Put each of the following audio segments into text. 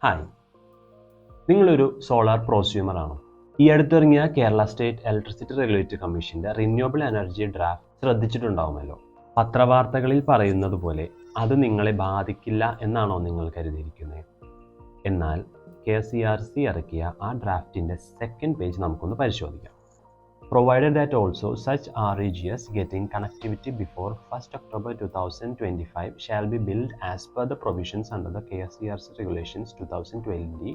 Hi, നിങ്ങളൊരു solar പ്രോസ്യൂമറാണോ? ഈ അടുത്തിറങ്ങിയ Kerala state electricity regulatory കമ്മീഷന്റെ റിന്യൂവബിൾ എനർജി ഡ്രാഫ്റ്റ് ശ്രദ്ധിച്ചിട്ടുണ്ടാവുമല്ലോ. പത്രവാർത്തകളിൽ പറയുന്നത് പോലെ അത് നിങ്ങളെ ബാധിക്കില്ല എന്നാണോ നിങ്ങൾ കരുതിയിരിക്കുന്നത്? എന്നാൽ KCRC ഇറക്കിയ ആ ഡ്രാഫ്റ്റിന്റെ സെക്കൻഡ് പേജ് നമുക്കൊന്ന് പരിശോധിക്കാം. Provided that also such REGs getting connectivity before 1st October 2025 shall be billed as per the provisions under the KCRC Regulations 2020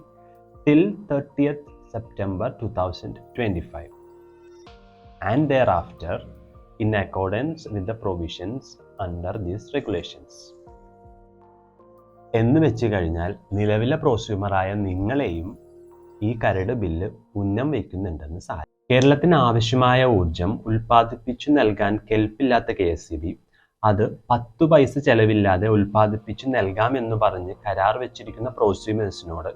till 30th September 2025 and thereafter in accordance with the provisions under these regulations. എന്ന് വെച്ച് കഴിഞ്ഞാൽ നിലവിലെ പ്രോസ്യൂമറായ നിങ്ങളെയും ഈ കരട് bill ഉന്നം വയ്ക്കുന്നുണ്ടെന്ന് സാരം. കേരളത്തിന് ആവശ്യമായ ഊർജം ഉൽപ്പാദിപ്പിച്ചു നൽകാൻ കെൽപ്പില്ലാത്ത KSEB അത് 10 പൈസ ചെലവില്ലാതെ ഉൽപ്പാദിപ്പിച്ചു നൽകാമെന്ന് പറഞ്ഞ് കരാർ വെച്ചിരിക്കുന്ന പ്രോസ്യൂമേഴ്സിനോട്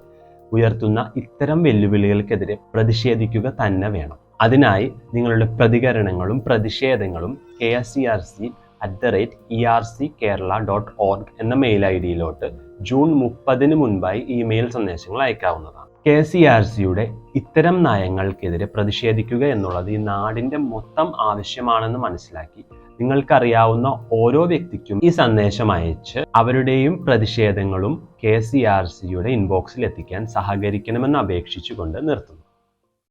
ഉയർത്തുന്ന ഇത്തരം വെല്ലുവിളികൾക്കെതിരെ പ്രതിഷേധിക്കുക തന്നെ വേണം. അതിനായി നിങ്ങളുടെ പ്രതികരണങ്ങളും പ്രതിഷേധങ്ങളും KSCRC@erckerala.org എന്ന മെയിൽ ID-യിലോട്ട് ജൂൺ 30 മുൻപായി ഇമെയിൽ സന്ദേശങ്ങൾ അയക്കാവുന്നതാണ്. KCRCയുടെ ഇത്തരം നയങ്ങൾക്കെതിരെ പ്രതിഷേധിക്കുക എന്നുള്ളത് ഈ നാടിന്റെ മൊത്തം ആവശ്യമാണെന്ന് മനസ്സിലാക്കി നിങ്ങൾക്കറിയാവുന്ന ഓരോ വ്യക്തിക്കും ഈ സന്ദേശം അയച്ച് അവരുടെയും പ്രതിഷേധങ്ങളും KCRCയുടെ ഇൻബോക്സിൽ എത്തിക്കാൻ സഹകരിക്കണമെന്ന് അപേക്ഷിച്ചുകൊണ്ട് നിർത്തുന്നു.